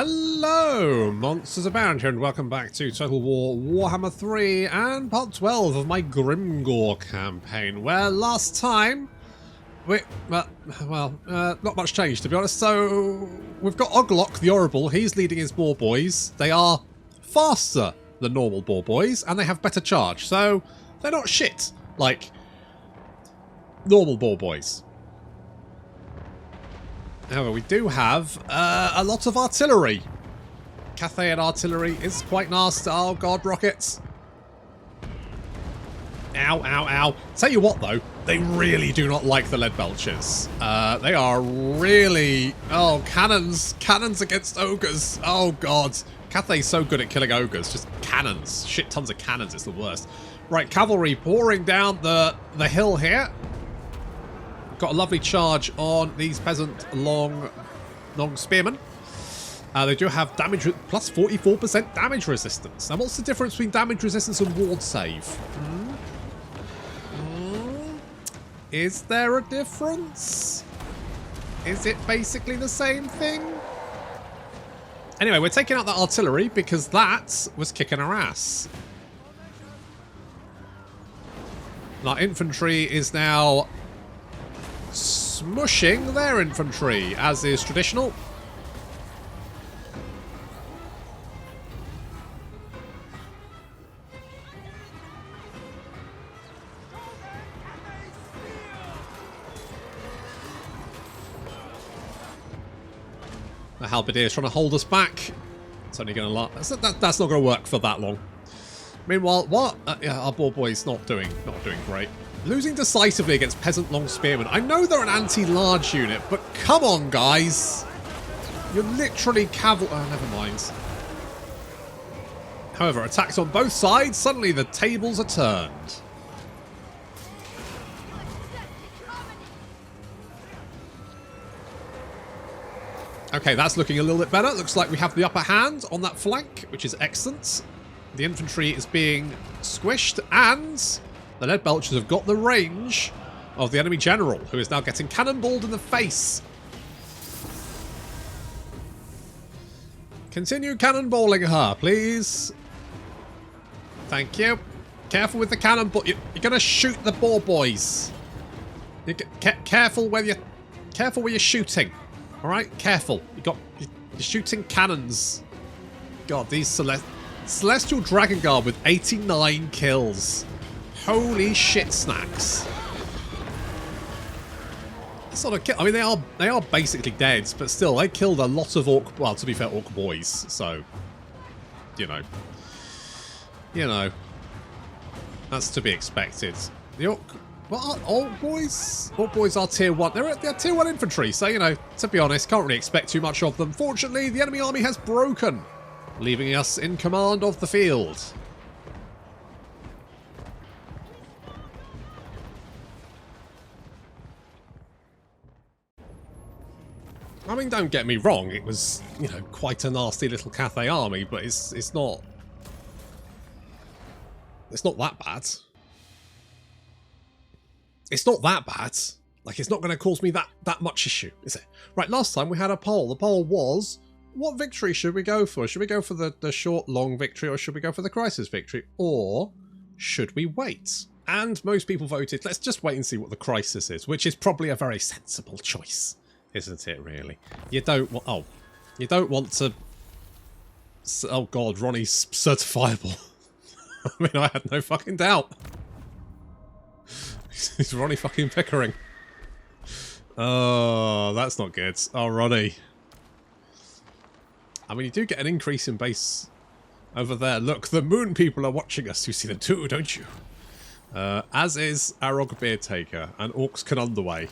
Hello, Monsters Abound here, and welcome back to Total War Warhammer 3 and part 12 of my Grimgor campaign, where last time not much change, to be honest. So we've got Oglok the Horrible. He's leading his boar boys. They are faster than normal boar boys, and they have better charge, so they're not shit like normal boar boys. However, we do have a lot of artillery. Cathay and artillery is quite nasty. Oh god, rockets. Ow, ow, ow. Tell you what though, they really do not like the lead belchers. They are really... Oh, cannons. Cannons against ogres. Oh god. Cathay's so good at killing ogres. Just cannons. Shit tons of cannons. It's the worst. Right, cavalry pouring down the hill here. Got a lovely charge on these peasant long spearmen. They do have damage plus 44% damage resistance. Now, what's the difference between damage resistance and ward save? Is there a difference? Is it basically the same thing? Anyway, we're taking out that artillery because that was kicking our ass. And our infantry is now smushing their infantry, as is traditional. The halberdier is trying to hold us back. It's only going to last. That's not going to work for that long. Meanwhile, what? Our boar boy's not doing great. Losing decisively against peasant long spearmen. I know they're an anti-large unit, but come on, guys. You're literally Oh, never mind. However, attacks on both sides. Suddenly the tables are turned. Okay, that's looking a little bit better. Looks like we have the upper hand on that flank, which is excellent. The infantry is being squished, and the lead belchers have got the range of the enemy general, who is now getting cannonballed in the face. Continue cannonballing her, please. Thank you. Careful with the cannonball. You're going to shoot the boar boys. Careful where you're shooting. All right, careful. You're shooting cannons. God, these Celestial Dragon Guard with 89 kills. Holy shit snacks. That's not a kill. I mean, they are basically dead, but still, they killed a lot of orc. Well, to be fair, orc boys. So, you know, that's to be expected. The orc boys? Orc boys are tier 1. They're tier 1 infantry. So, you know, to be honest, can't really expect too much of them. Fortunately, the enemy army has broken, leaving us in command of the field. I mean, don't get me wrong, it was, you know, quite a nasty little Cathay army, but it's not that bad. It's not that bad. Like, it's not going to cause me that much issue, is it? Right, last time we had a poll. The poll was, what victory should we go for? Should we go for the short, long victory, or should we go for the crisis victory? Or should we wait? And most people voted, let's just wait and see what the crisis is, which is probably a very sensible choice. Isn't it, really? You don't want to... Oh, God, Ronnie's certifiable. I mean, I had no fucking doubt. He's Ronnie fucking Pickering. Oh, that's not good. Oh, Ronnie. I mean, you do get an increase in base over there. Look, the moon people are watching us. You see them too, don't you? As is Arog Beardtaker and Orcs Can Underway.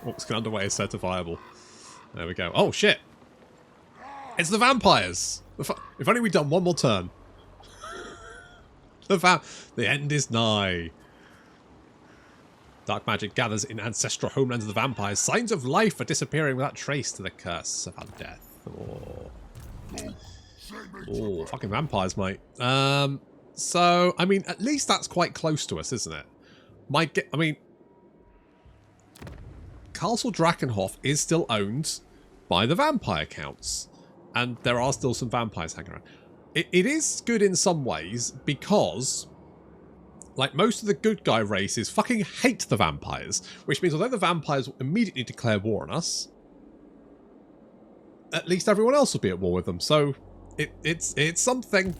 Orcs Can Underway is certifiable. There we go. Oh, shit. It's the vampires. If only we'd done one more turn. The end is nigh. Dark magic gathers in ancestral homelands of the vampires. Signs of life are disappearing without trace to the curse of undeath. Oh, fucking vampires, mate. So, I mean, at least that's quite close to us, isn't it? I mean, Castle Drakenhof is still owned by the vampire counts. And there are still some vampires hanging around. It is good in some ways because, like, most of the good guy races fucking hate the vampires, which means although the vampires will immediately declare war on us, at least everyone else will be at war with them. So it's something.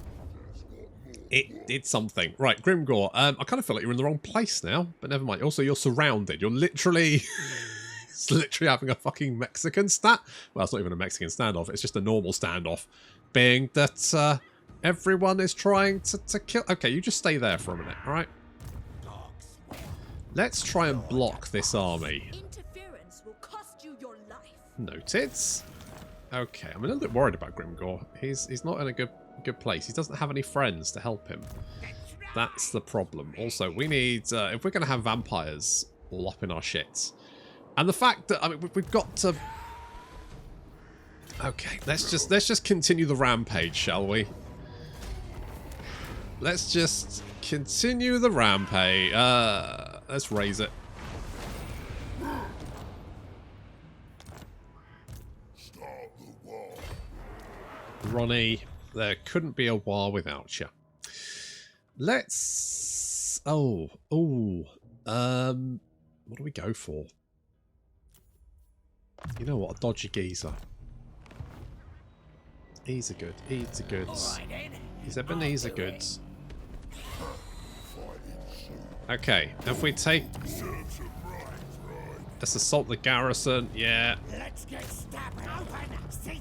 It's something. Right, Grimgor. I kind of feel like you're in the wrong place now, but never mind. Also, you're surrounded. You're literally... it's literally having a fucking Mexican well, it's not even a Mexican standoff. It's just a normal standoff. Being that everyone is trying to kill... Okay, you just stay there for a minute, alright? Let's try and block this army. Interference will cost you your life. Noted. Okay, I'm a little bit worried about Grimgor. He's not in a good place. He doesn't have any friends to help him. That's the problem. Also, we need... if we're going to have vampires all up in our shit... And the fact that, I mean, we've got to... Okay, let's just continue the rampage, shall we? Let's just continue the rampage. Let's raise it. Ronnie, there couldn't be a war without you. Let's... what do we go for? You know what? A dodgy geezer. He's a good. He's a good. He's Ebenezer goods. Okay, if we take... Let's assault the garrison. Yeah.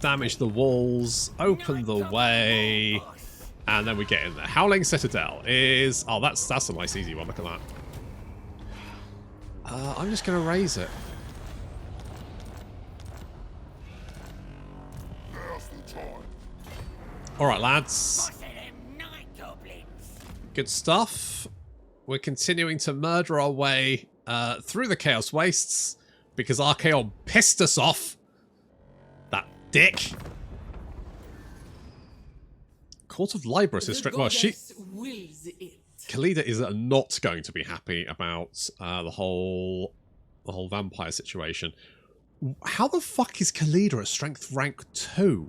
Damage the walls. Open the way. And then we get in there. Howling Citadel is... Oh, that's a nice easy one. Look at that. I'm just going to raise it. Alright, lads. Good stuff. We're continuing to murder our way through the Chaos Wastes because Archaon pissed us off. That dick. Court of Libris is strict. Well, Khalida is not going to be happy about the whole vampire situation. How the fuck is Khalida at strength rank 2?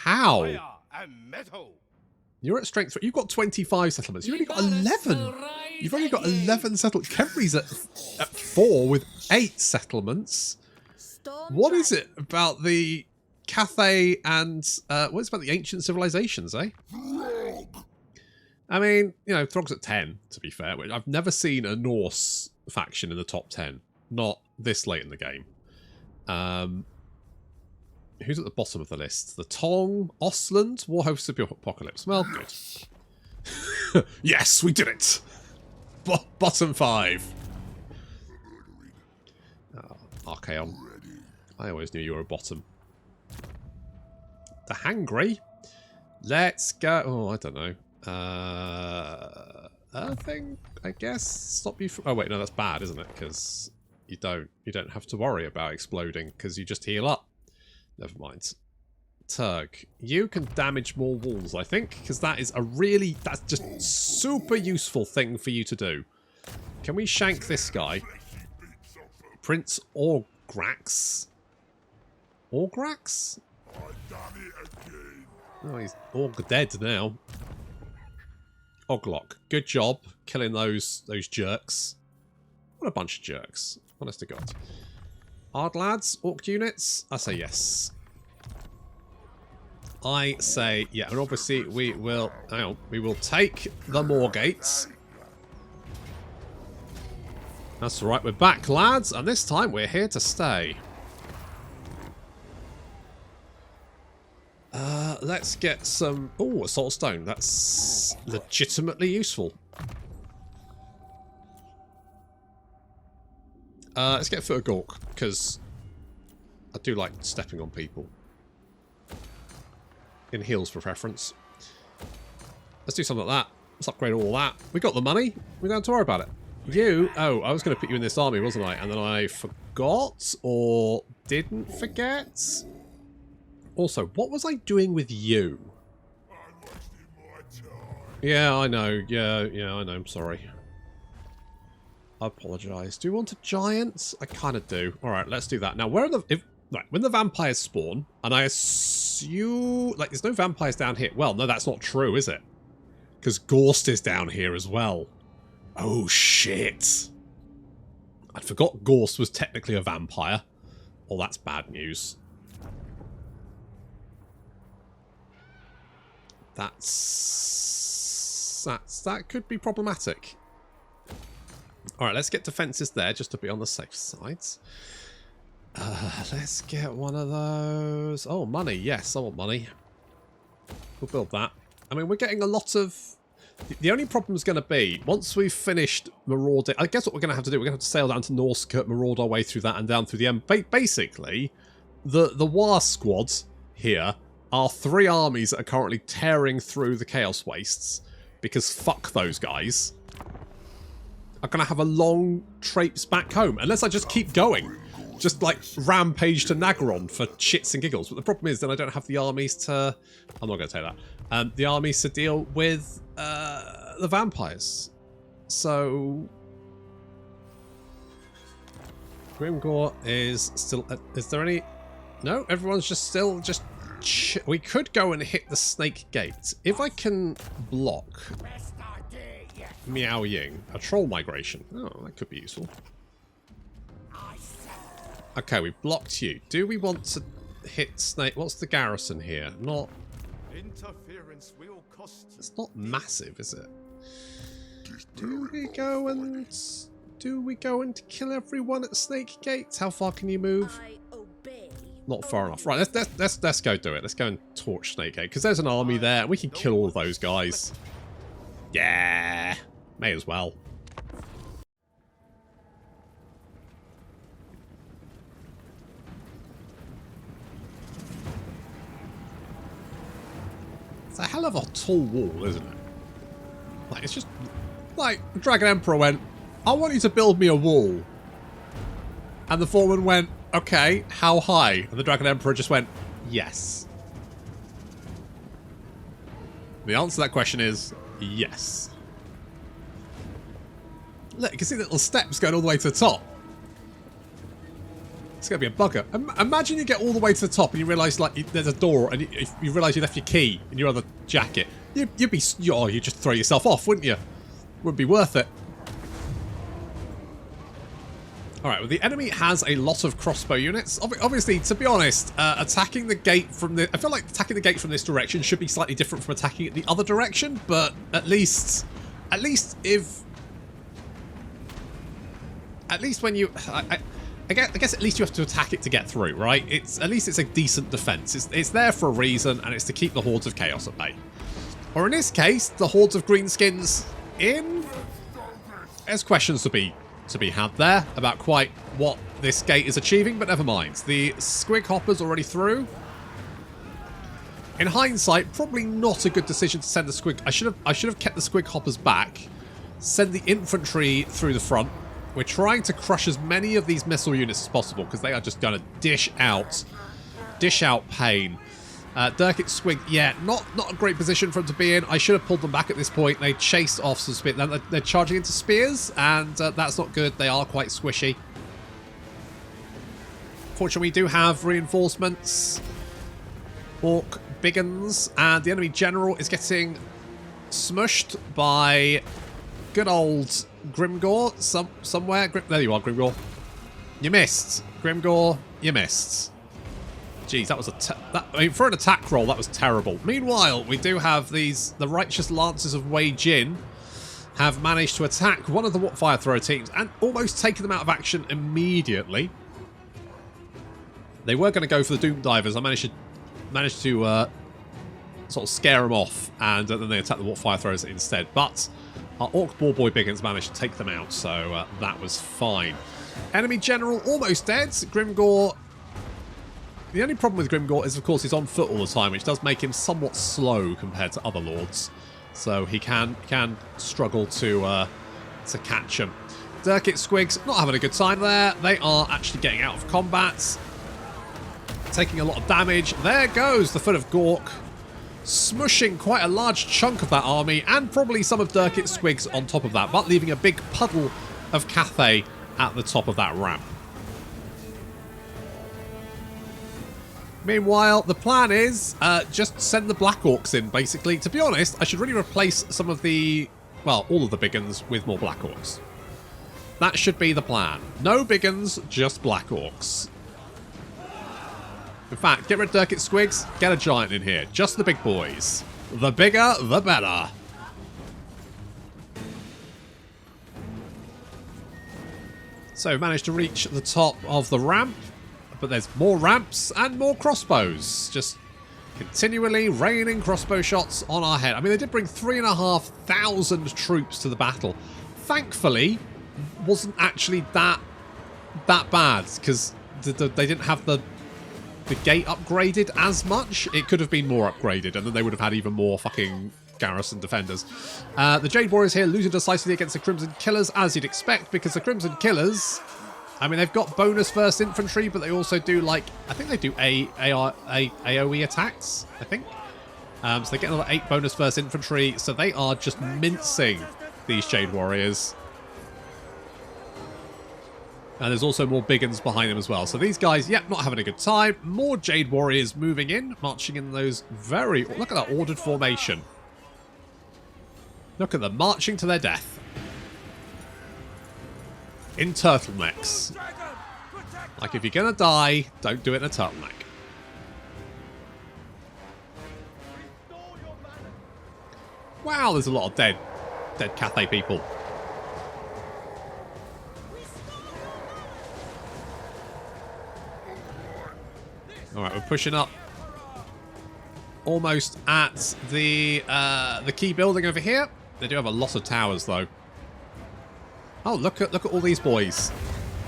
How? You're at strength 3. You've got 25 settlements. You've only got 11. You've only got 11 settlements. Kemri's at 4 with 8 settlements. What is it about the Cathay and what is it about the ancient civilizations, eh? I mean, you know, Throg's at 10, to be fair. I've never seen a Norse faction in the top 10. Not this late in the game. Who's at the bottom of the list? The Tong, Ostland, Warhost of the Apocalypse. Well, good. Yes, we did it! Bottom 5. Oh, Archaon. I always knew you were a bottom. The Hangry. Let's go. Oh, I don't know. Thing, I guess. Stop you from... Oh, wait, no, that's bad, isn't it? Because you don't have to worry about exploding because you just heal up. Never mind. Turg, you can damage more walls, I think, because that is that's just super useful thing for you to do. Can we shank this guy? Prince Orgrax? Orgrax? Oh, he's Org dead now. Oglock, good job killing those jerks. What a bunch of jerks. Honest to God. Hard lads, orc units? I say yes. I say yeah, and obviously we will take the Moorgates. That's right, we're back, lads, and this time we're here to stay. Let's get some... Oh, Assault Stone. That's legitimately useful. Let's get Foot of Gork, because I do like stepping on people. In heals for preference. Let's do something like that. Let's upgrade all that. We got the money. We don't have to worry about it. You... Oh, I was going to put you in this army, wasn't I? And then I forgot, or didn't forget. Also, what was I doing with you? Yeah, I know. Yeah, I know. I'm sorry. I apologise. Do you want a giant? I kind of do. Alright, let's do that. Now, where are the... Right, when the vampires spawn, and I assume... Like, there's no vampires down here. Well, no, that's not true, is it? Because Gorst is down here as well. Oh, shit. I forgot Gorst was technically a vampire. Oh, that's bad news. That could be problematic. Alright, let's get defences there, just to be on the safe sides. Let's get one of those. Oh, money. Yes, I want money. We'll build that. I mean, we're getting a lot of... The only problem is going to be, once we've finished marauding... I guess what we're going to have to do, we're going to have to sail down to Norskirk, maraud our way through that, and down through the end. Basically, the War squad here are 3 armies that are currently tearing through the Chaos Wastes, because fuck those guys. I'm going to have a long traipse back home, unless I just keep going. Just like rampage to Nagaron for shits and giggles. But the problem is then I don't have the armies to... I'm not going to say that. The armies to deal with the vampires. So... Grimgor is still... is there any... No, everyone's just still... We could go and hit the snake gate. If I can block... Miao Ying. A troll migration. Oh, that could be useful. Okay, we blocked you. Do we want to hit Snake? What's the garrison here? Not... Interference will cost you. It's not massive, is it? Do we go and... Do we go and kill everyone at Snake Gate? How far can you move? I obey. Not far enough. Right, let's go do it. Let's go and torch Snake Gate. Because there's an army there, and we can kill all of those guys. Yeah! May as well. It's a hell of a tall wall, isn't it? Like, it's just... Like, Dragon Emperor went, I want you to build me a wall. And the foreman went, okay, how high? And the Dragon Emperor just went, yes. The answer to that question is, yes. Look, you can see the little steps going all the way to the top. It's going to be a bugger. Imagine you get all the way to the top and you realise, like, there's a door and you realise you left your key in your other jacket. You'd just throw yourself off, wouldn't you? Wouldn't be worth it. Alright, well, the enemy has a lot of crossbow units. Obviously, to be honest, attacking the gate from the... I feel like attacking the gate from this direction should be slightly different from attacking it the other direction, but at least if... At least when you... I guess at least you have to attack it to get through, right? At least it's a decent defense. It's there for a reason, and it's to keep the hordes of chaos at bay. Or in this case, the hordes of greenskins in. There's questions to be had there about quite what this gate is achieving, but never mind. The squig hopper's already through. In hindsight, probably not a good decision to send the squig. I should have kept the squig hoppers back. Send the infantry through the front. We're trying to crush as many of these missile units as possible because they are just going to dish out pain. Dirkit Squig, yeah, not a great position for them to be in. I should have pulled them back at this point. They chased off some spears. They're charging into spears, and that's not good. They are quite squishy. Fortunately, we do have reinforcements. Orc Biggins, and the enemy general is getting smushed by good old Grimgor somewhere. There you are, Grimgor. You missed. Grimgor, you missed. Jeez, that was I mean, for an attack roll, that was terrible. Meanwhile, we do have the Righteous Lancers of Wei Jin have managed to attack one of the fire thrower teams and almost taken them out of action immediately. They were going to go for the Doom Divers. I managed to sort of scare them off, and then they attacked the fire throwers instead. But our Orc Ball Boy Biggins managed to take them out, so that was fine. Enemy general almost dead. Grimgor. The only problem with Grimgor is, of course, he's on foot all the time, which does make him somewhat slow compared to other lords. So he can struggle to catch him. Dirkit Squigs not having a good time there. They are actually getting out of combat, taking a lot of damage. There goes the Foot of Gork, smushing quite a large chunk of that army, and probably some of Dirkit Squigs on top of that, but leaving a big puddle of Cathay at the top of that ramp. Meanwhile, the plan is just send the Black Orcs in, basically. To be honest, I should really replace some of the... well, all of the big uns with more Black Orcs. That should be the plan. No big uns, just Black Orcs. In fact, get rid of Durkit Squigs, get a giant in here. Just the big boys. The bigger, the better. So, managed to reach the top of the ramp. But there's more ramps and more crossbows. Just continually raining crossbow shots on our head. I mean, they did bring 3,500 troops to the battle. Thankfully, wasn't actually that bad. Because they didn't have the gate upgraded as much. It could have been more upgraded. And then they would have had even more fucking garrison defenders. The Jade Warriors here losing decisively against the Crimson Killers, as you'd expect. Because the Crimson Killers... I mean, they've got bonus first infantry, but they also do, like, I think they do AoE attacks, I think. So they get another 8 bonus first infantry, so they are just mincing these Jade Warriors. And there's also more big uns behind them as well. So these guys, yep, not having a good time. More Jade Warriors moving in, marching in those very... look at that ordered formation. Look at them, marching to their death. In turtlenecks. Like, if you're gonna die, don't do it in a turtleneck. Wow, there's a lot of dead Cathay people. Alright, we're pushing up. Almost at the key building over here. They do have a lot of towers, though. Oh, look at all these boys.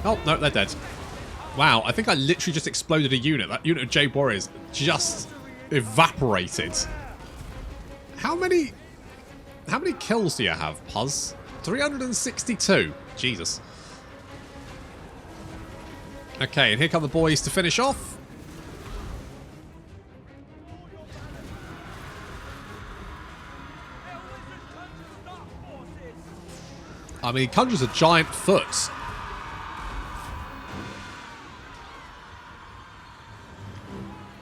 Oh, no, they're dead. Wow, I think I literally just exploded a unit. That unit of Jade Warriors just evaporated. How many kills do you have, Puz? 362. Jesus. Okay, and here come the boys to finish off. I mean, he conjures a giant foot.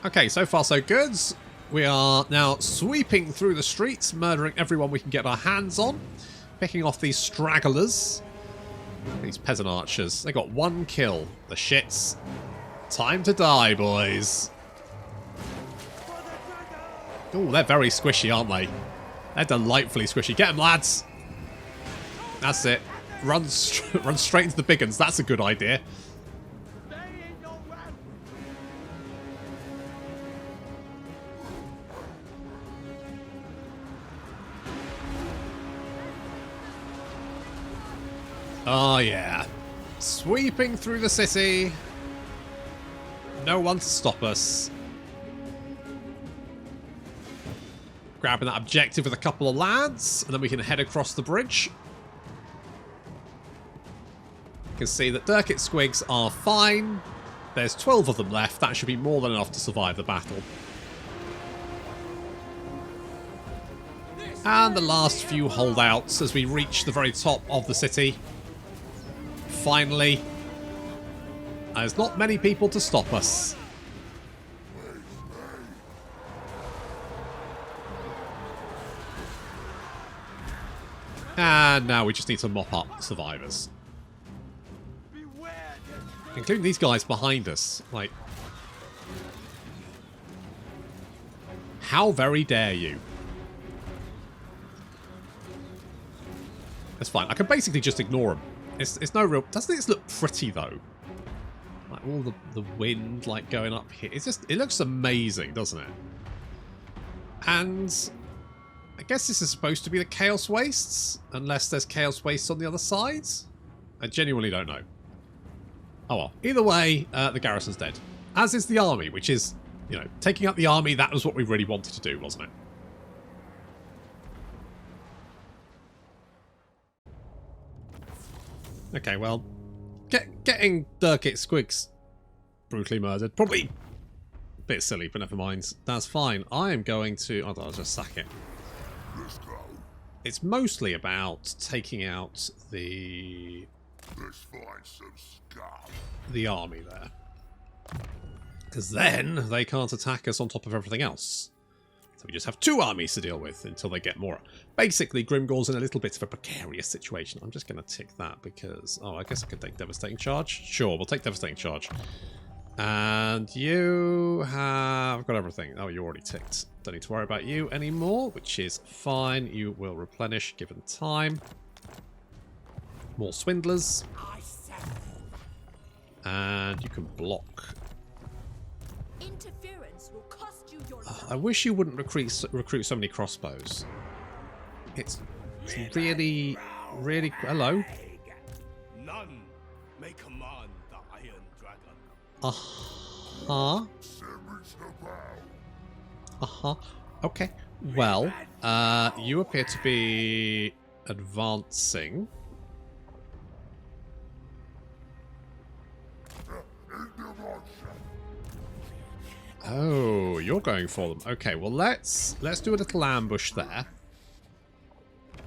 Okay, so far so good. We are now sweeping through the streets, murdering everyone we can get our hands on. Picking off these stragglers. These peasant archers. They got 1 kill. The shits. Time to die, boys. Oh, they're very squishy, aren't they? They're delightfully squishy. Get them, lads. That's it. Run straight into the big uns. That's a good idea. Oh, yeah. Sweeping through the city. No one to stop us. Grabbing that objective with a couple of lads, and then we can head across the bridge. You can see that Durkit Squigs are fine. There's 12 of them left. That should be more than enough to survive the battle. And the last few holdouts as we reach the very top of the city. Finally. There's not many people to stop us. And now we just need to mop up survivors. Including these guys behind us. Like, how very dare you? That's fine. I can basically just ignore them. It's no real... Doesn't this look pretty, though? Like, all the wind, like, going up here. It's just... It looks amazing, doesn't it? And I guess this is supposed to be the Chaos Wastes, unless there's Chaos Wastes on the other side. I genuinely don't know. Oh well. Either way, the garrison's dead. As is the army, which is, you know, taking out the army, that was what we really wanted to do, wasn't it? Okay, well, getting Durkit Squigs brutally murdered, probably a bit silly, but never mind. That's fine. I am going to... I'll just sack it. Let's go. It's mostly about taking out the... Let's find some scum. the army there. Because then they can't attack us on top of everything else. So we just have 2 armies to deal with until they get more. Basically, Grimgor's in a little bit of a precarious situation. I'm just going to tick that because... Oh, I guess I could take Devastating Charge. Sure, we'll take Devastating Charge. And you have got everything. Oh, you already ticked. Don't need to worry about you anymore, which is fine. You will replenish given time. More Swindlers. And you can block. Interference will cost you your life. I wish you wouldn't recruit so many crossbows. It's really... Hello? None may command the Iron Dragon. Uh-huh. Uh-huh. Okay. Well, you appear to be advancing. Oh, you're going for them. Okay, well let's do a little ambush there.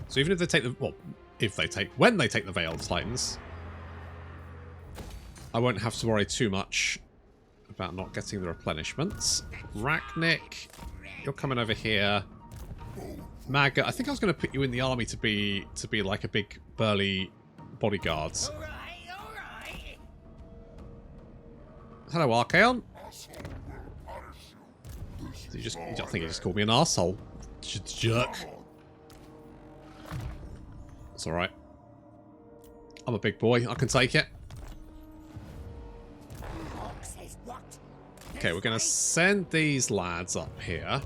So even if they take the when they take the Veiled Titans, I won't have to worry too much about not getting the replenishments. Rachnik, you're coming over here. Maggot, I think I was going to put you in the army to be like a big burly bodyguard. Hello, Archaon. I think he just called me an arsehole. Jerk. It's alright. I'm a big boy. I can take it. Okay, we're going to send these lads up here.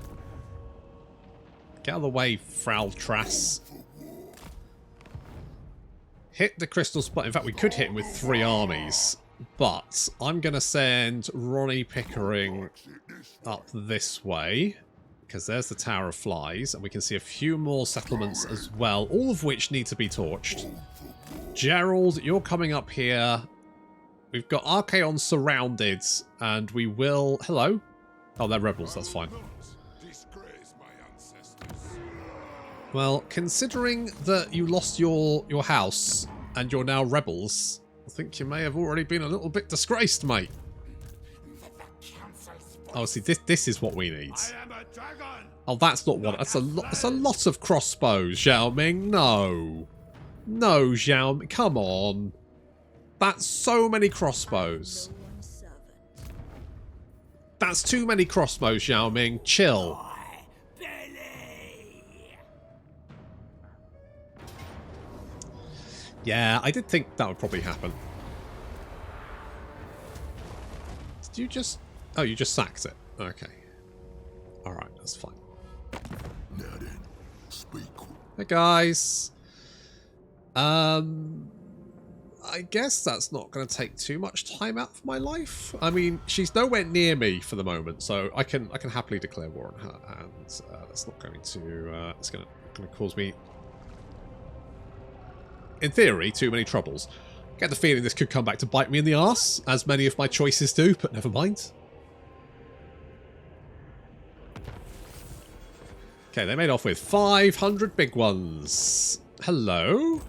Get out of the way, Fraltras. Hit the Crystal Spot. In fact, we could hit him with 3 armies. But I'm going to send Ronnie Pickering up this way. Because there's the Tower of Flies. And we can see a few more settlements as well. All of which need to be torched. Gerald, you're coming up here. We've got Archaon surrounded. And we will... Hello? Oh, they're rebels. That's fine. Well, considering that you lost your house and you're now rebels, I think you may have already been a little bit disgraced, mate. Oh, see, this is what we need. Oh, that's not what. That's a lot of crossbows, Xiao Ming. No, no, Xiao Ming. Come on. That's so many crossbows. That's too many crossbows, Xiao Ming. Chill. Yeah, I did think that would probably happen. Did you just... Oh, you just sacked it. Okay. Alright, that's fine. Now then, speak. Hey, guys. I guess that's not going to take too much time out of my life. I mean, she's nowhere near me for the moment, so I can happily declare war on her, and that's not going to... it's going to cause me... in theory, too many troubles. Get the feeling this could come back to bite me in the arse, as many of my choices do, but never mind. Okay, they made off with 500 big ones. Hello?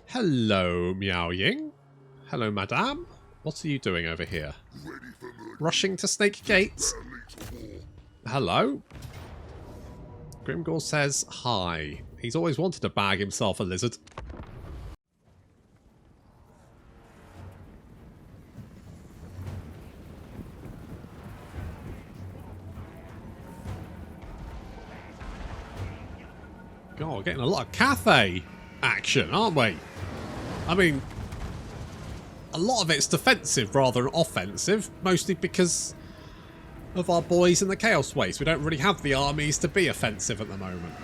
Hello, Miao Ying. Hello, madame. What are you doing over here? Rushing to Snake Gate? Hello? Grimgor says hi. He's always wanted to bag himself a lizard. God, we're getting a lot of Cathay action, aren't we? I mean, a lot of it's defensive rather than offensive, mostly because of our boys in the Chaos Waste. We don't really have the armies to be offensive at the moment.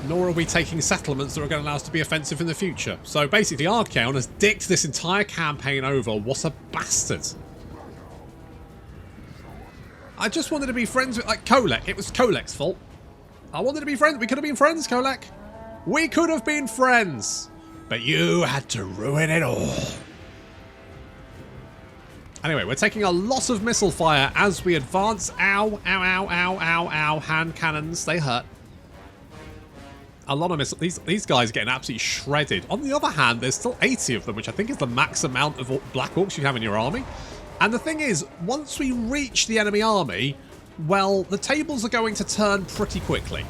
Nor are we taking settlements that are going to allow us to be offensive in the future. So basically, Archaon has dicked this entire campaign over. What a bastard. I just wanted to be friends with, like, Kolek. It was Kolek's fault. I wanted to be friends. We could have been friends, Kolek. We could have been friends. But you had to ruin it all. Anyway, we're taking a lot of missile fire as we advance. Ow, ow, ow, ow, ow, ow. Hand cannons, they hurt. A lot of missiles. These guys are getting absolutely shredded. On the other hand, there's still 80 of them, which I think is the max amount of Black Orcs you have in your army. And the thing is, once we reach the enemy army, well, the tables are going to turn pretty quickly.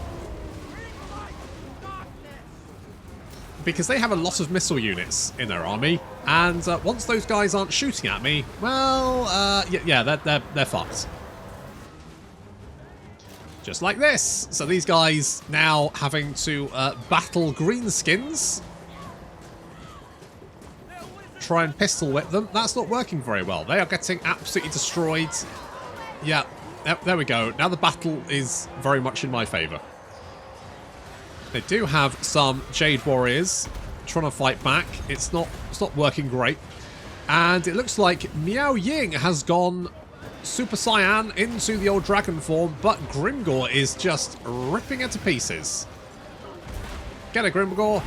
Because they have a lot of missile units in their army, and once those guys aren't shooting at me, well, yeah, they're fucked. Just like this. So these guys now having to battle greenskins. Try and pistol whip them. That's not working very well. They are getting absolutely destroyed. Yeah, there we go. Now the battle is very much in my favour. They do have some Jade Warriors trying to fight back. It's not working great. And it looks like Miao Ying has gone Super Saiyan into the old dragon form, but Grimgor is just ripping it to pieces. Get it, Grimgor.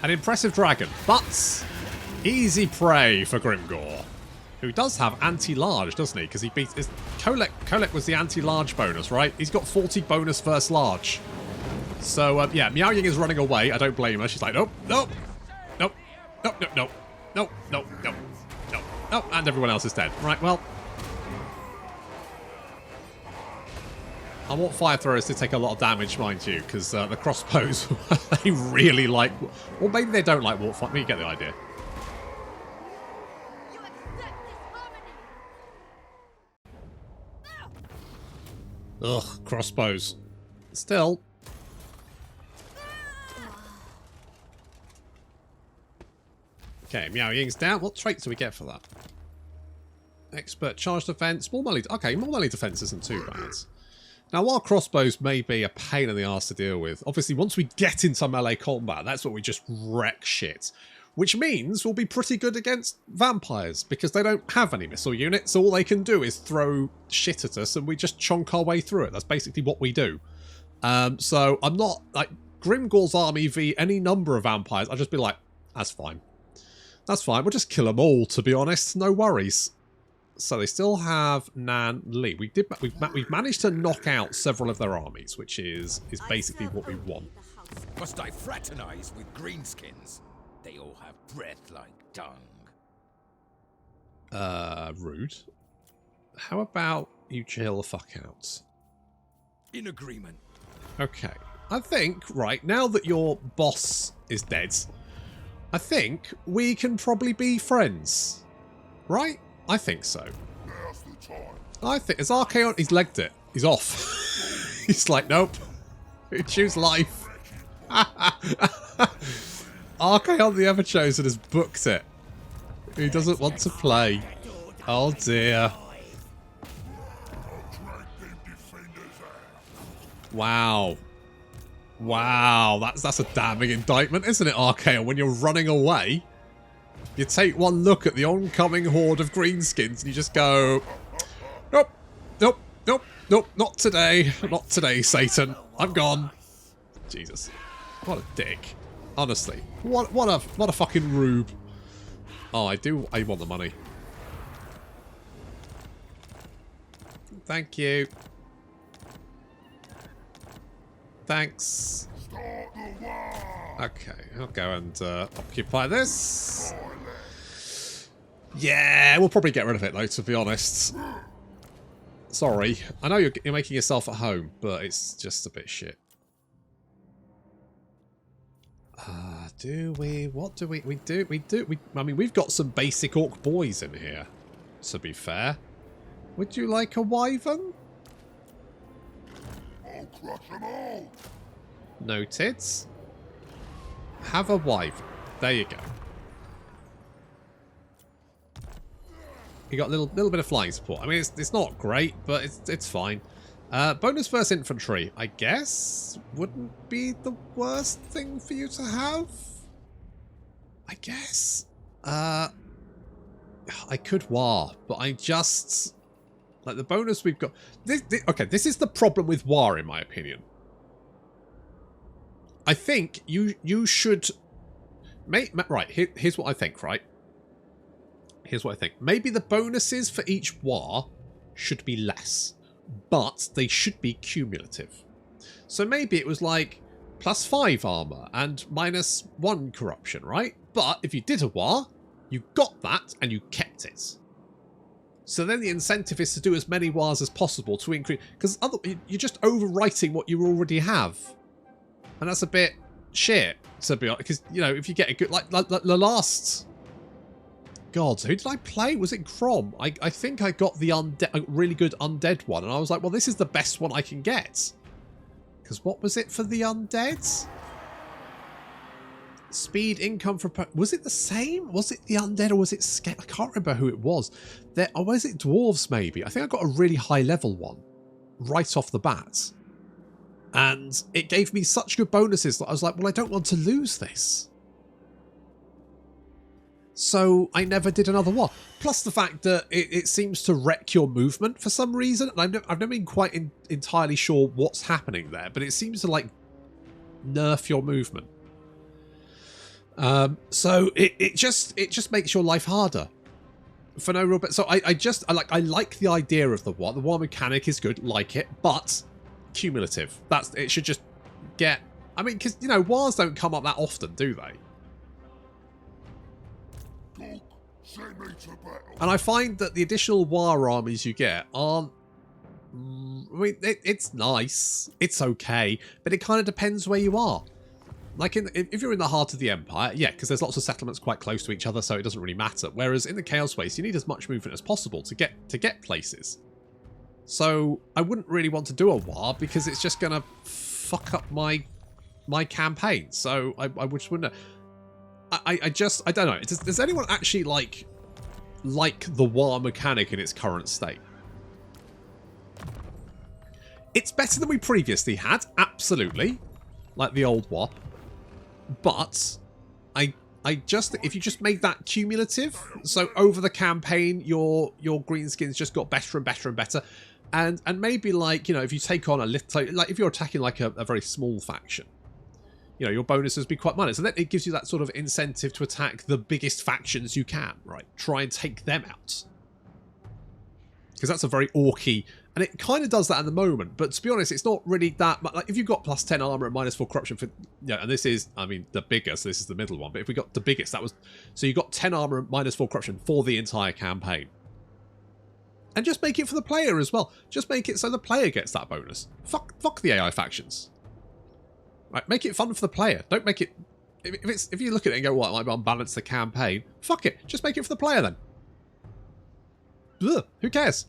An impressive dragon, but easy prey for Grimgor, who does have anti-large, doesn't he? Because he beat his Kolek was the anti-large bonus, right? He's got 40 bonus first large. So yeah, Miao Ying is running away. I don't blame her. She's like, nope, nope, nope, nope, nope, nope, nope, nope, nope, nope, nope, and everyone else is dead. Right, well, I want fire throwers to take a lot of damage, mind you, because the crossbows, they really like... Well, maybe they don't like warp fight. You get the idea. You accept this harmony. Ugh, crossbows. Still. Okay, Miao Ying's down. What traits do we get for that? Expert charge defense, more melee... Okay, more melee defense isn't too bad. Now, while crossbows may be a pain in the arse to deal with, obviously once we get into melee combat, that's what we just wreck shit. Which means we'll be pretty good against vampires, because they don't have any missile units. All they can do is throw shit at us, and we just chonk our way through it. That's basically what we do. So I'm not, like, Grimgor's army v any number of vampires, I'll just be like, that's fine. That's fine, we'll just kill them all, to be honest, no worries. So they still have Nan Li. We've managed to knock out several of their armies, which is basically what we want. Must I fraternize with greenskins? They all have breath like dung. Rude. How about you chill the fuck out? In agreement. Okay. I think, right, now that your boss is dead, I think we can probably be friends. Right? I think so. Now's the time. I think... Is Archaon... He's legged it. He's off. He's like, nope. Choose life. Archaon the Everchosen has booked it. He doesn't want to play. Oh dear. Wow. Wow. That's a damning indictment, isn't it, Archaon? When you're running away... You take one look at the oncoming horde of greenskins and you just go, nope, nope, nope, nope, not today, not today, Satan. I'm gone. Jesus, what a dick. Honestly, what a fucking rube. Oh, I want the money. Thank you. Thanks. Okay, I'll go and occupy this. Yeah, we'll probably get rid of it though, to be honest. Sorry. I know you're making yourself at home, but it's just a bit shit. Do we? What do we do? I mean, we've got some basic orc boys in here, to be fair. Would you like a wyvern? I'll crush them all. Noted. Have a wyvern. There you go. You got a little bit of flying support. I mean, it's not great, but it's fine. Bonus first infantry, I guess, wouldn't be the worst thing for you to have. I guess. I could war, but I just like the bonus we've got. Okay, this is the problem with war, in my opinion. I think you should right. Here's what I think. Right. Here's what I think. Maybe the bonuses for each war should be less, but they should be cumulative. So maybe it was like +5 armor and -1 corruption, right? But if you did a war, you got that and you kept it. So then the incentive is to do as many wars as possible to increase, because you're just overwriting what you already have, and that's a bit shit to be honest. Because you know, if you get a good like the last, God, who did I play? Was it Crom? I think I got the a really good undead one, and I was like, well, this is the best one I can get. Because what was it for the undead? Speed, income for... Was it the same? Was it the undead or was it... I can't remember who it was. Or was it dwarves maybe? I think I got a really high level one right off the bat. And it gave me such good bonuses that I was like, well, I don't want to lose this. So I never did another one. Plus the fact that it seems to wreck your movement for some reason. And I've never been quite entirely sure what's happening there, but it seems to like nerf your movement. So it just makes your life harder for no real. So I like the idea of the war. The war mechanic is good, like it, but cumulative. It should just get. I mean, because you know, wars don't come up that often, do they? And I find that the additional war armies you get aren't... I mean, it's nice. It's okay. But it kind of depends where you are. Like, if you're in the heart of the Empire, yeah, because there's lots of settlements quite close to each other, so it doesn't really matter. Whereas in the Chaos Waste, you need as much movement as possible to get places. So I wouldn't really want to do a war, because it's just going to fuck up my campaign. So I just wouldn't... I don't know. Does anyone actually like the war mechanic in its current state? It's better than we previously had, absolutely, like the old war. But I just, if you just made that cumulative, so over the campaign, your greenskins just got better and better and better, and maybe like, you know, if you take on a little, like if you're attacking like a very small faction, you know, your bonuses would be quite minor. So then it gives you that sort of incentive to attack the biggest factions you can, right? Try and take them out. Because that's a very orky... And it kind of does that at the moment. But to be honest, it's not really that much. Like, if you've got +10 armor and -4 corruption for... Yeah, and this is, I mean, the biggest. So this is the middle one. But if we got the biggest, that was... So you got 10 armor and -4 corruption for the entire campaign. And just make it for the player as well. Just make it so the player gets that bonus. Fuck the AI factions. Right, make it fun for the player. Don't make it... If you look at it and go, well, I might unbalance the campaign, fuck it. Just make it for the player then. Ugh, who cares?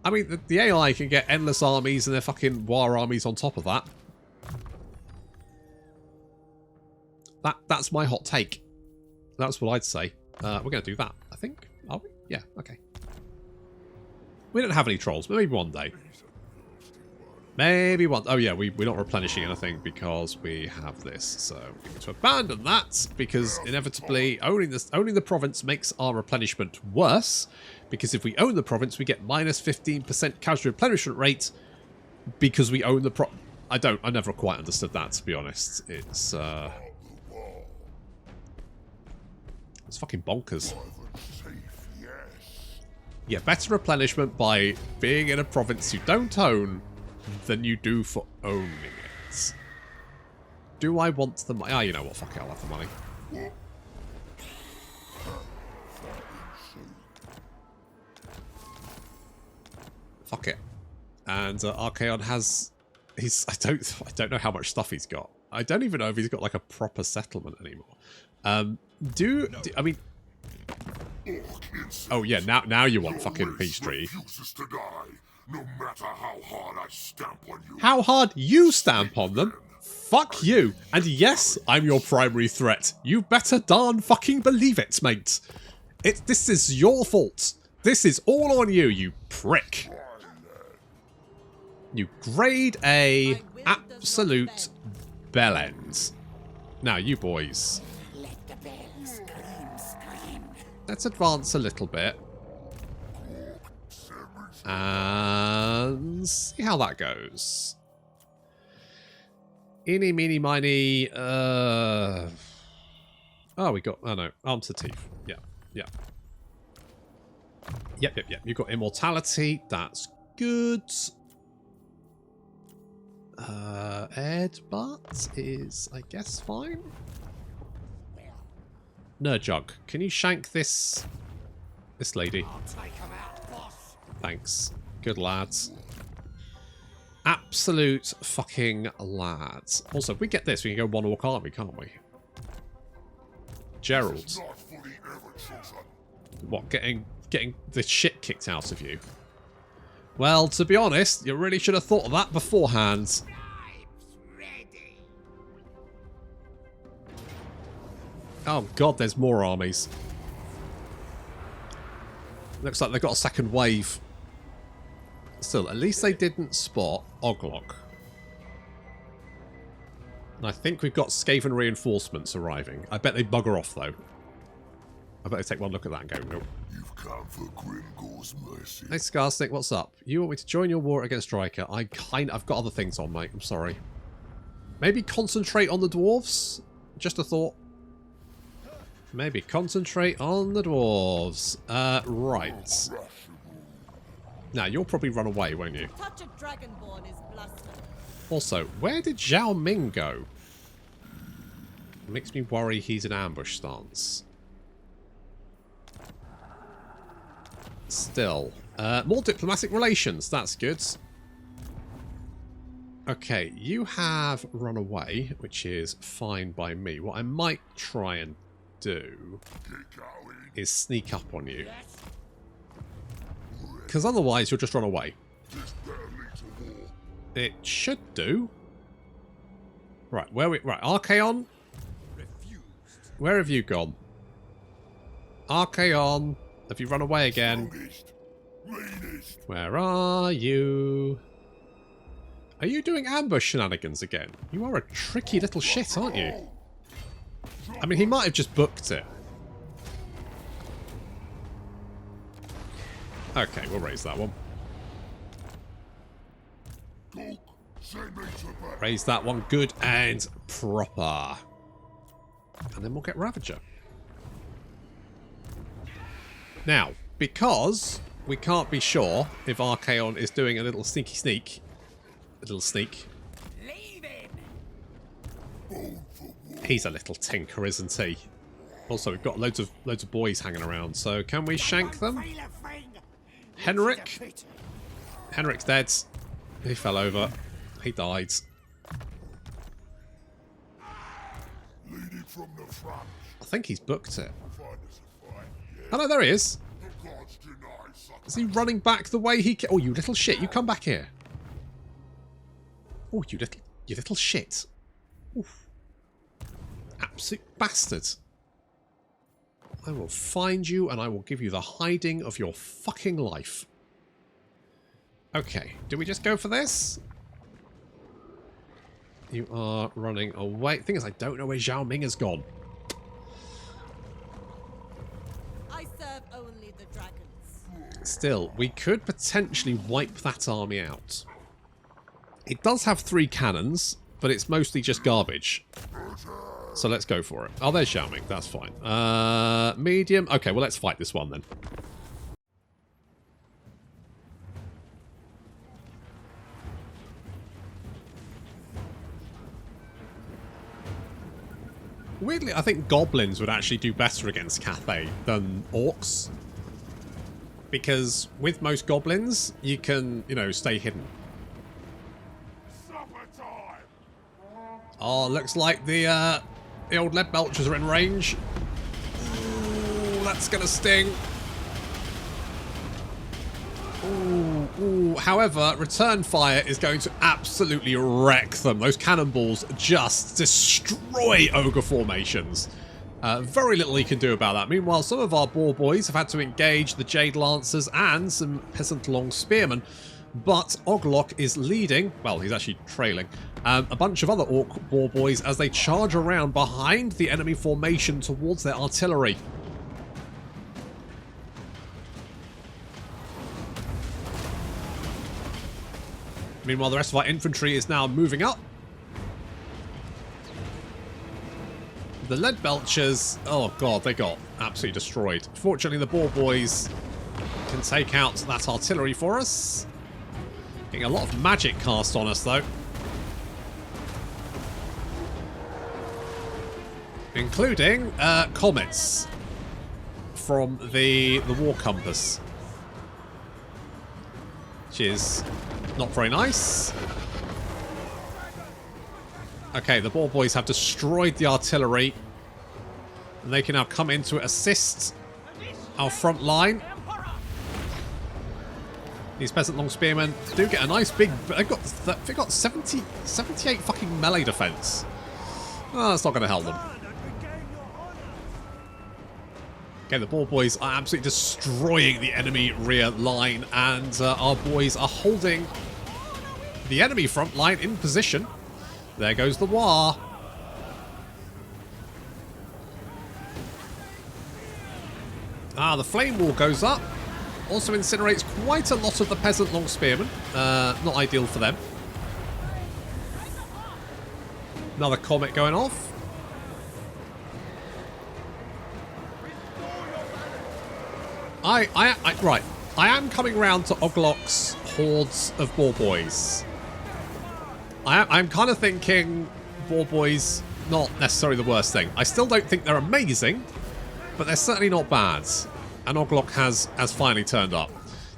I mean, the AI can get endless armies and their fucking war armies on top of that. That's my hot take. That's what I'd say. We're going to do that, I think. Are we? Yeah, okay. We don't have any trolls, but maybe one day. Maybe one... Oh yeah, we're not replenishing anything because we have this. So we need to abandon that because inevitably owning the province makes our replenishment worse. Because if we own the province, we get -15% casualty replenishment rate because we own the I never quite understood that, to be honest. It's fucking bonkers. Yeah, better replenishment by being in a province you don't own than you do for owning it. Do I want the money? Ah, you know what? Fuck it, I'll have the money. Fuck it. And Archaon has... I don't know how much stuff he's got. I don't even know if he's got like a proper settlement anymore. I mean... Oh yeah, now you want fucking peace treaty. No matter how hard I stamp on you. How hard you stamp on them? Fuck you. And yes, I'm your primary threat. You better darn fucking believe it, mate. This is your fault. This is all on you, you prick. You grade A absolute bellends. Now, you boys. Let the bells scream. Let's advance a little bit. And see how that goes. Eeny, meeny, miny. Oh, we got... Oh, no. Arms to teeth. Yeah. Yeah. Yep. You've got immortality. That's good. Ardboyz is, I guess, fine. Nerdjug, can you shank this lady? Thanks. Good lads. Absolute fucking lads. Also, if we get this, we can go one orc army, can't we? Gerald. Not fully ever chosen. What, getting the shit kicked out of you? Well, to be honest, you really should have thought of that beforehand. Oh god, there's more armies. Looks like they've got a second wave. Still, at least they didn't spot Oglok. And I think we've got Skaven reinforcements arriving. I bet they bugger off, though. I bet they take one look at that and go, nope. You've come for Grimgor's mercy. Hey, Skarsnik, what's up? You want me to join your war against Striker? I've got other things on, mate. I'm sorry. Maybe concentrate on the dwarves? Just a thought. Maybe concentrate on the dwarves. Right. Now, you'll probably run away, won't you? Touch of Dragonborn is blasphemy. Also, where did Zhao Ming go? It makes me worry he's in ambush stance. Still. More diplomatic relations. That's good. Okay, you have run away, which is fine by me. What I might try and do is sneak up on you. Because otherwise you'll just run away. It should do. Right, right, Archaon. Where have you gone? Archaon. Have you run away again? Where are you? Are you doing ambush shenanigans again? You are a tricky little shit, aren't you? I mean, he might have just booked it. Okay, we'll raise that one. Raise that one good and proper. And then we'll get Ravager. Now, because we can't be sure if Archaon is doing a little sneaky sneak. A little sneak. He's a little tinker, isn't he? Also, we've got loads of boys hanging around, so can we shank them? Henrik? Henrik's dead. He fell over. He died. I think he's booked it. Oh no, there he is. Is he running back the way he Oh, you little shit. You come back here. Oh, you little shit. Oof. Absolute bastard. I will find you and I will give you the hiding of your fucking life. Okay, do we just go for this? You are running away. Thing is, I don't know where Zhao Ming has gone. I serve only the dragons. Still, we could potentially wipe that army out. It does have 3 cannons, but it's mostly just garbage. So let's go for it. Oh, there's Zhao Ming. That's fine. Medium. Okay, well, let's fight this one then. Weirdly, I think goblins would actually do better against Cathay than orcs. Because with most goblins, you can, you know, stay hidden. Oh, looks like the old lead belchers are in range. Ooh, that's gonna sting. Ooh, ooh. However, return fire is going to absolutely wreck them. Those cannonballs just destroy ogre formations. Very little he can do about that. Meanwhile, some of our boar boys have had to engage the Jade Lancers and some peasant long spearmen. But Oglok is leading, well, he's actually trailing, a bunch of other orc boar boys as they charge around behind the enemy formation towards their artillery. Meanwhile, the rest of our infantry is now moving up. The lead belchers, oh god, they got absolutely destroyed. Fortunately, the boar boys can take out that artillery for us. Getting a lot of magic cast on us, though. including comets from the war compass, which is not very nice. Okay, the Ardboyz have destroyed the artillery, and they can now come in to assist our front line. These peasant long spearmen do get a nice big... They've got 78 fucking melee defense. Oh, that's not going to help them. Okay, the Ardboyz are absolutely destroying the enemy rear line, and our boys are holding the enemy front line in position. There goes the war. Ah, the flame wall goes up. Also incinerates quite a lot of the peasant long spearmen. Not ideal for them. Another comet going off. Right. I am coming round to Oglok's hordes of Ardboyz. I'm kind of thinking Ardboyz not necessarily the worst thing. I still don't think they're amazing, but they're certainly not bad. And Oglok has finally turned up.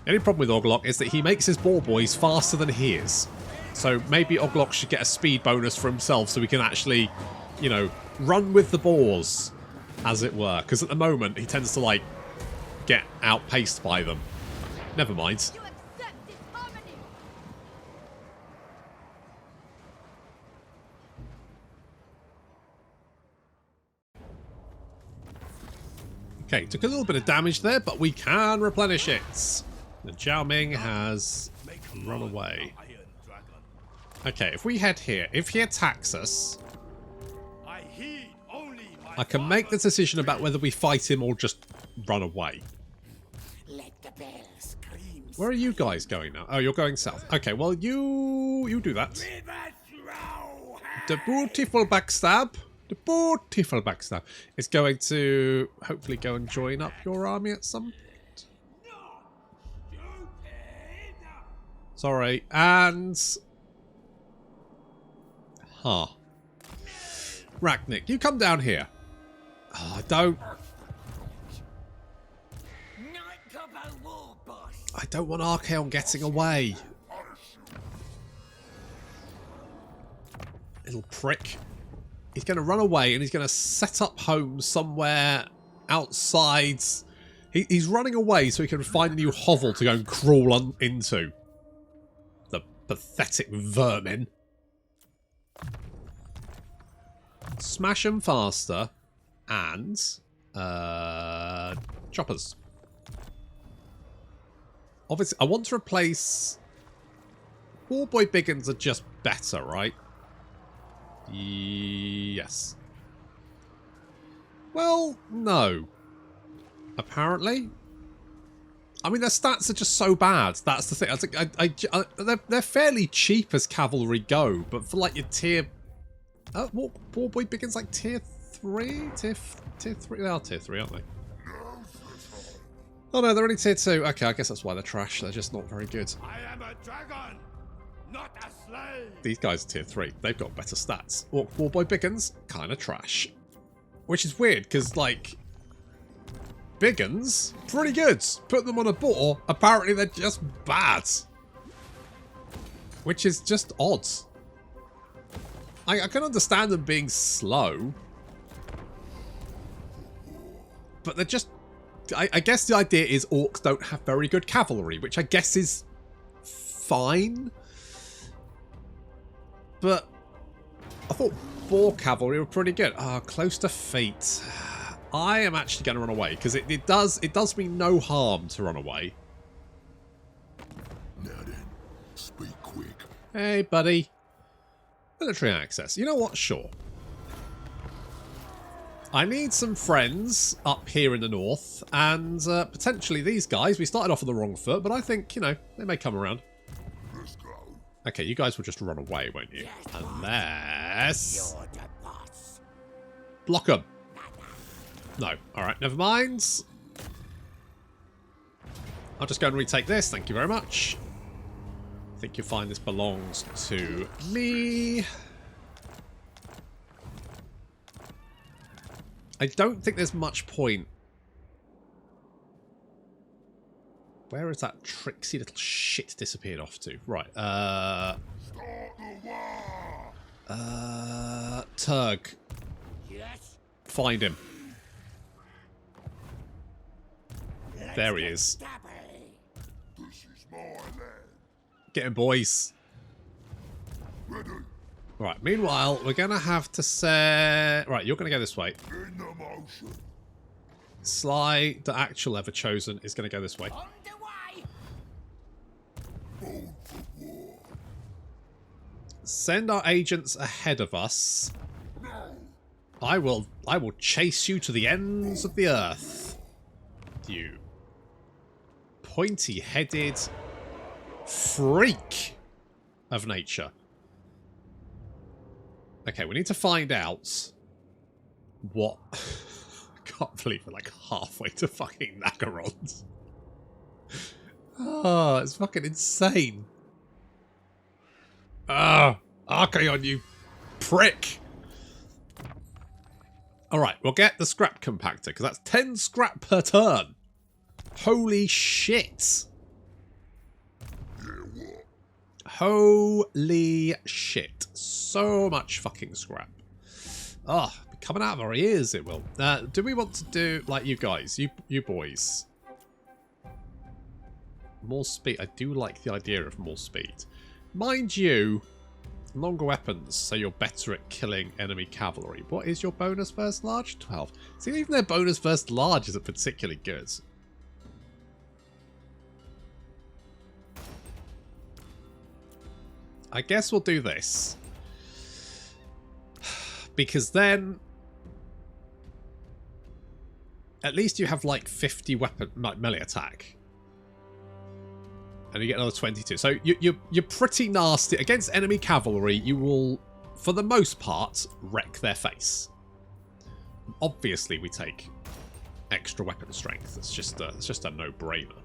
The only problem with Oglok is that he makes his Ardboyz faster than he is. So maybe Oglok should get a speed bonus for himself so he can actually, you know, run with the boars, as it were. Because at the moment, he tends to, like, get outpaced by them. Never mind. Okay, took a little bit of damage there, but we can replenish it. The Zhao Ming has run away. Okay, if we head here, if he attacks us, I can make the decision about whether we fight him or just run away. Where are you guys going now? Oh, you're going south. Okay, well, you do that. The beautiful backstab. The beautiful backstab is going to hopefully go and join up your army at some point. Sorry, and... Huh. Ragnik, you come down here. Oh, I don't want Archaon getting away. Little prick. He's going to run away and he's going to set up home somewhere outside. He's running away so he can find a new hovel to go and crawl into. The pathetic vermin. Smash them faster. And... choppers. Obviously, I want to replace... Warboy Biggins are just better, right? Yes. Well, no. Apparently. I mean, their stats are just so bad. That's the thing. I think they're fairly cheap as cavalry go, but for like your tier... Warboy Biggins like tier 3? Tier 3? They are tier 3, aren't they? Oh no, they're only tier 2. Okay, I guess that's why they're trash. They're just not very good. I am a dragon, not a slave. These guys are tier 3. They've got better stats. Warboy Biggins, kind of trash. Which is weird, because, like... Biggins, pretty good. Put them on a boar, apparently they're just bad. Which is just odd. I can understand them being slow. But they're just... I guess the idea is orcs don't have very good cavalry, which I guess is fine. But I thought boar cavalry were pretty good. Ah, close to fate. I am actually going to run away because it does me no harm to run away. Now then, speak quick. Hey, buddy. Military access. You know what? Sure. I need some friends up here in the north, and potentially these guys. We started off on the wrong foot, but I think, you know, they may come around. Let's go. Okay, you guys will just run away, won't you? Unless... Block them. No. Alright, never mind. I'll just go and retake this. Thank you very much. I think you'll find this belongs to me. I don't think there's much point. Where is that tricksy little shit disappeared off to? Right, Turg. Yes. Find him. There he is. This is my land. Get him, boys. Ready. Right, meanwhile, we're going to have to say... Right, you're going to go this way. In the motion. Sly, the actual ever chosen, is going to go this way. Bold for war. Send our agents ahead of us. No. I will chase you to the ends of the earth. You pointy-headed freak of nature. Okay, we need to find out what... I can't believe we're like halfway to fucking Nagarond. Oh, it's fucking insane. Ah, Archaon, you prick. Alright, we'll get the scrap compactor, because that's 10 scrap per turn. Holy shit. Holy shit. So much fucking scrap. Oh, coming out of our ears it will. Do we want to do, like you guys, you boys? More speed. I do like the idea of more speed. Mind you, longer weapons, so you're better at killing enemy cavalry. What is your bonus versus large? 12. See, even their bonus versus large isn't particularly good. I guess we'll do this. Because then... At least you have like 50 weapon melee attack. And you get another 22. So you're pretty nasty. Against enemy cavalry, you will, for the most part, wreck their face. Obviously, we take extra weapon strength. It's just a no-brainer.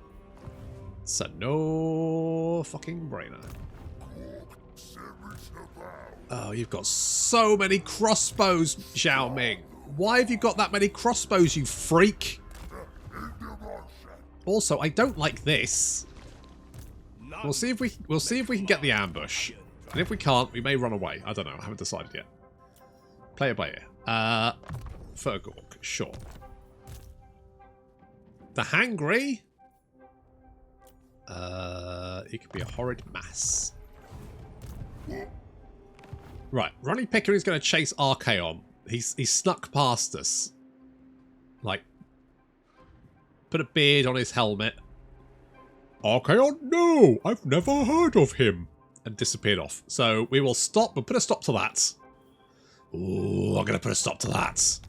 It's a no fucking brainer. Oh, you've got so many crossbows, Zhao Ming. Why have you got that many crossbows, you freak? Also, I don't like this. We'll see if we can get the ambush. And if we can't, we may run away. I don't know. I haven't decided yet. Play it by ear. Fergork, sure. The Hangry. He could be a horrid mass. Right, Ronnie Pickering's going to chase Archaon. He's snuck past us. Like, put a beard on his helmet. Archaon, no! I've never heard of him. And disappeared off. So we will stop. We'll put a stop to that. Ooh, I'm going to put a stop to that.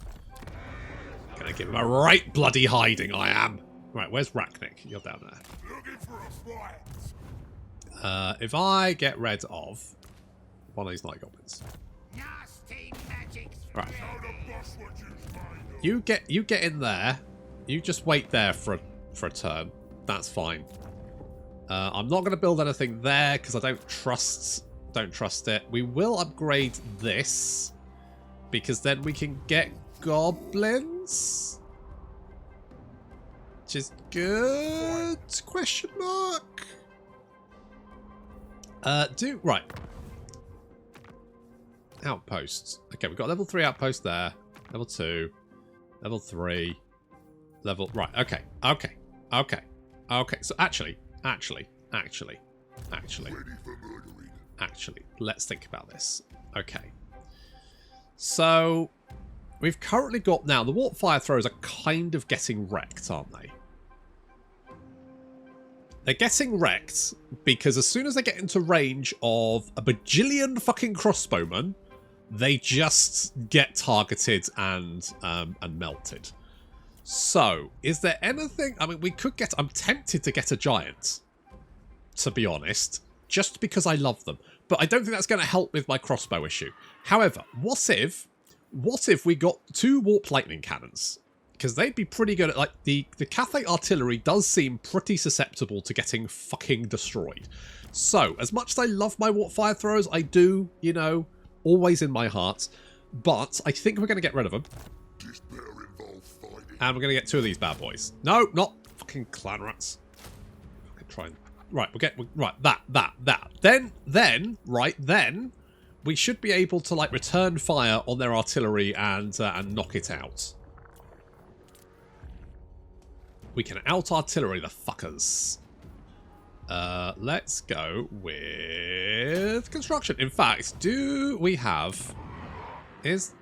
Going to give him a right bloody hiding, I am. Right, where's Rachnik? You're down there. Looking for a fight. If I get rid of one of these night goblins. Nasty magic. Right. How to bust what you find. You get in there. You just wait there for a turn. That's fine. I'm not going to build anything there because I don't trust it. We will upgrade this because then we can get goblins, which is good? Question mark. Right. Outposts. Okay, we've got level 3 outpost there. Level 2. Level 3. Level... Right, okay. So actually, let's think about this. Okay. So, we've currently got now, the warp fire throwers are kind of getting wrecked, aren't they? They're getting wrecked because as soon as they get into range of a bajillion fucking crossbowmen, they just get targeted and melted. So, is there anything... I mean, we could get... I'm tempted to get a giant, to be honest, just because I love them. But I don't think that's going to help with my crossbow issue. However, what if we got 2 warp lightning cannons? Because they'd be pretty good at... Like, the Cathay artillery does seem pretty susceptible to getting fucking destroyed. So, as much as I love my warp fire throwers, I do, you know, always in my heart. But I think we're going to get rid of them. And we're going to get 2 of these bad boys. No, not fucking clan rats. Okay, try and... Right, we'll get... Right, that. Then, we should be able to, like, return fire on their artillery and knock it out. We can out-artillery the fuckers. Let's go with construction. In fact, do we have...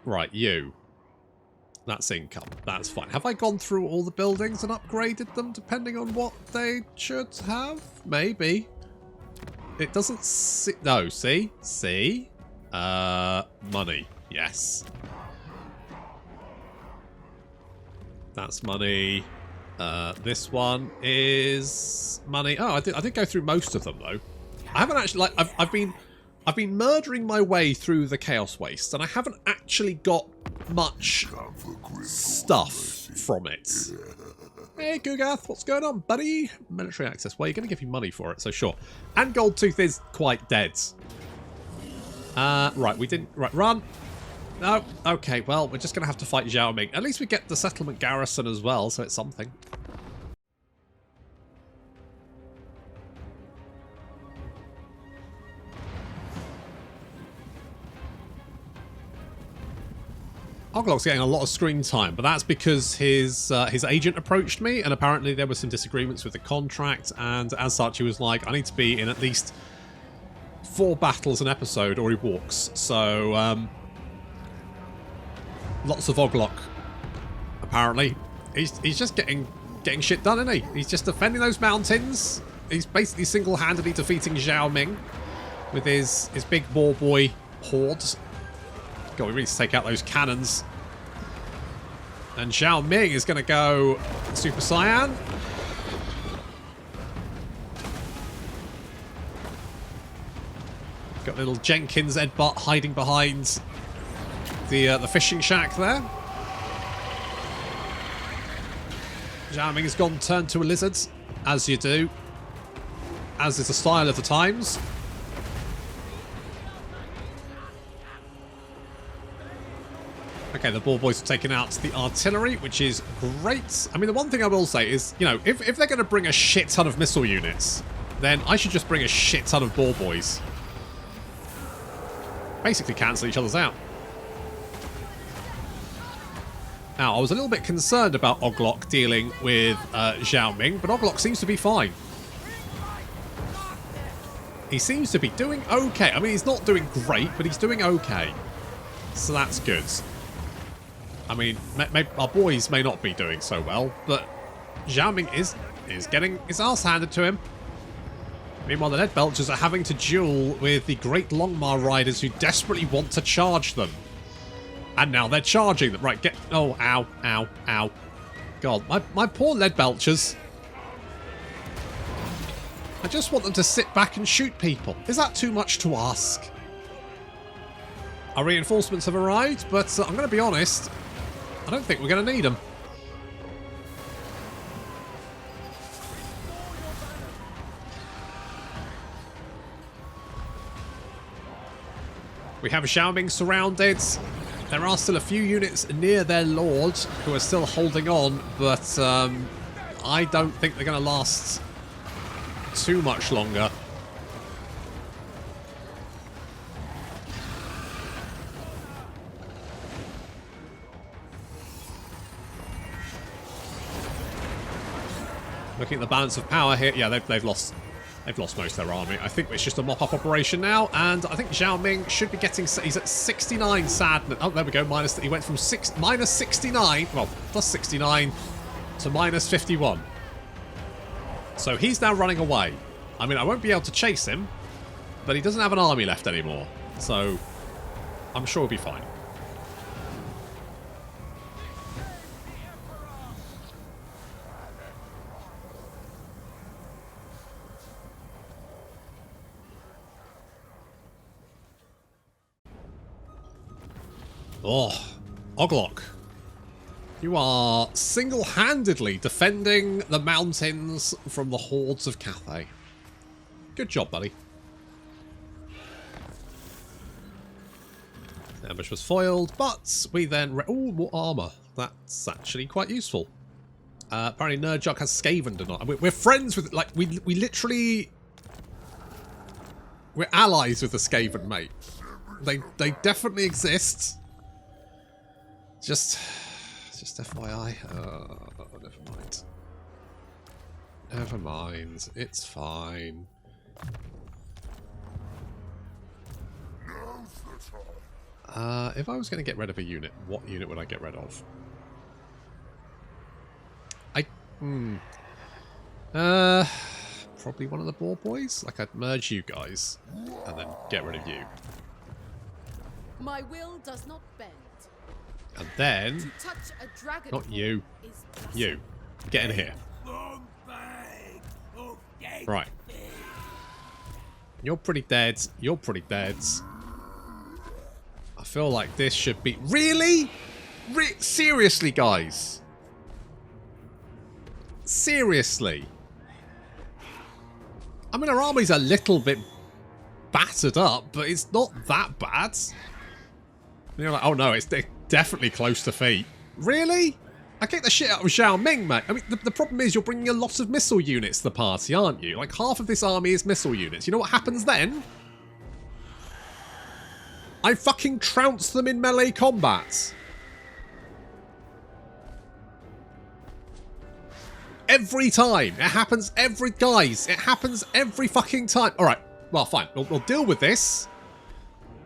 Right, you. That's income. That's fine. Have I gone through all the buildings and upgraded them depending on what they should have? Maybe. It doesn't see... No, see? See? Money. Yes. That's money. This one is money. Oh, I did go through most of them though. I haven't actually, like, I've been murdering my way through the Chaos Waste, and I haven't actually got much stuff from it. Hey, Gugath, what's going on, buddy? Military access. Well, you're going to give you money for it, so sure. And Goldtooth is quite dead. Right, we didn't... Right, run. No, okay, well, we're just going to have to fight Zhao Ming. At least we get the settlement garrison as well, so it's something. Oglok's getting a lot of screen time, but that's because his agent approached me, and apparently there were some disagreements with the contract, and as such he was like, I need to be in at least 4 battles an episode or he walks. So, lots of Oglok, apparently. He's just getting shit done, isn't he? He's just defending those mountains. He's basically single-handedly defeating Zhao Ming with his big boar boy hordes. God, we really need to take out those cannons. And Zhao Ming is going to go Super Saiyan. Got little Jenkins Edbutt hiding behind the fishing shack there. Zhao Ming has gone turned to a lizard, as you do. As is the style of the times. Okay, the ball boys have taken out the artillery, which is great. I mean, the one thing I will say is, you know, if they're going to bring a shit ton of missile units, then I should just bring a shit ton of ball boys. Basically cancel each other's out. Now, I was a little bit concerned about Oglok dealing with Zhao Ming, but Oglok seems to be fine. He seems to be doing okay. I mean, he's not doing great, but he's doing okay. So that's good. I mean, our boys may not be doing so well, but Zhao Ming is getting his ass handed to him. Meanwhile, the Lead Belchers are having to duel with the Great Longmar Riders who desperately want to charge them. And now they're charging them. Right, get... Oh, ow, ow, ow. God, my poor Lead Belchers. I just want them to sit back and shoot people. Is that too much to ask? Our reinforcements have arrived, but I'm going to be honest, I don't think we're going to need them. We have Zhao Ming surrounded. There are still a few units near their lord who are still holding on, but I don't think they're going to last too much longer. Looking at the balance of power here, yeah, they've lost most of their army. I think it's just a mop-up operation now, and I think Zhao Ming should be getting... He's at 69 sadness. Oh, there we go. He went from minus 69, well, plus 69 to minus 51. So he's now running away. I mean, I won't be able to chase him, but he doesn't have an army left anymore. So I'm sure he'll be fine. Oh, Oglok. You are single-handedly defending the mountains from the hordes of Cathay. Good job, buddy. The ambush was foiled, but we then... Ooh, more armour. That's actually quite useful. Apparently Nerdjock has Skaven or not. We're friends with, like, we literally... We're allies with the Skaven, mate. They definitely exist. Just FYI. Never mind. Never mind. It's fine. If I was going to get rid of a unit, what unit would I get rid of? Probably one of the Ardboyz. Like, I'd merge you guys and then get rid of you. My will does not bend. And then, To touch a dragon not you, is you. Get in here. Right. You're pretty dead. You're pretty dead. I feel like this should be... Really? Seriously, guys? Seriously? I mean, our army's a little bit battered up, but it's not that bad. And you're like, oh no, it's definitely close to feet. Really? I kicked the shit out of Zhao Ming, mate. I mean, the problem is you're bringing a lot of missile units to the party, aren't you? Like, half of this army is missile units. You know what happens then? I fucking trounce them in melee combat. Every time. It happens guys, it happens every fucking time. Alright, well, fine. We'll deal with this.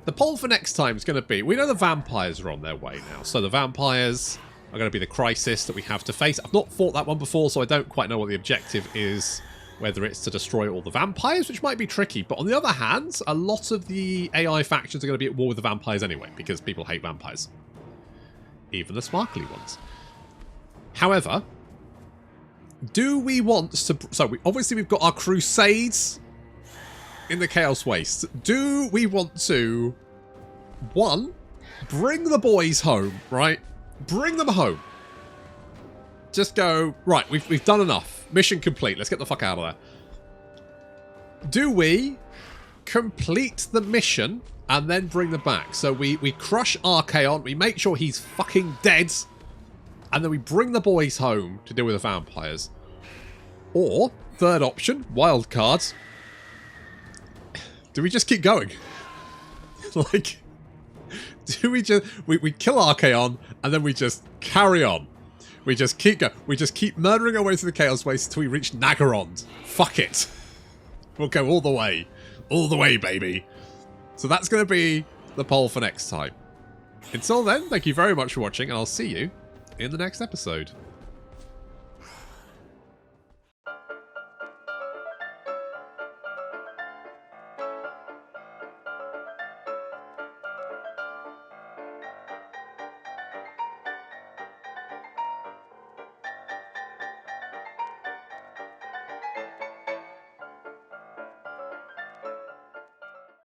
The poll for next time is going to be... We know the vampires are on their way now. So the vampires are going to be the crisis that we have to face. I've not fought that one before, so I don't quite know what the objective is. Whether it's to destroy all the vampires, which might be tricky. But on the other hand, a lot of the AI factions are going to be at war with the vampires anyway, because people hate vampires. Even the sparkly ones. However, do we want to... So, obviously we've got our crusades in the Chaos Waste. Do we want to... One, bring the boys home, right? Bring them home. Just go, right, we've done enough. Mission complete. Let's get the fuck out of there. Do we complete the mission and then bring them back? So we crush Archaon, we make sure he's fucking dead, and then we bring the boys home to deal with the vampires. Or, third option, wild cards. Do we just keep going? Like, do we just... We kill Archaon, and then we just carry on. We just keep going. We just keep murdering our way through the Chaos Waste until we reach Nagarond. Fuck it. We'll go all the way. All the way, baby. So that's going to be the poll for next time. Until then, thank you very much for watching, and I'll see you in the next episode.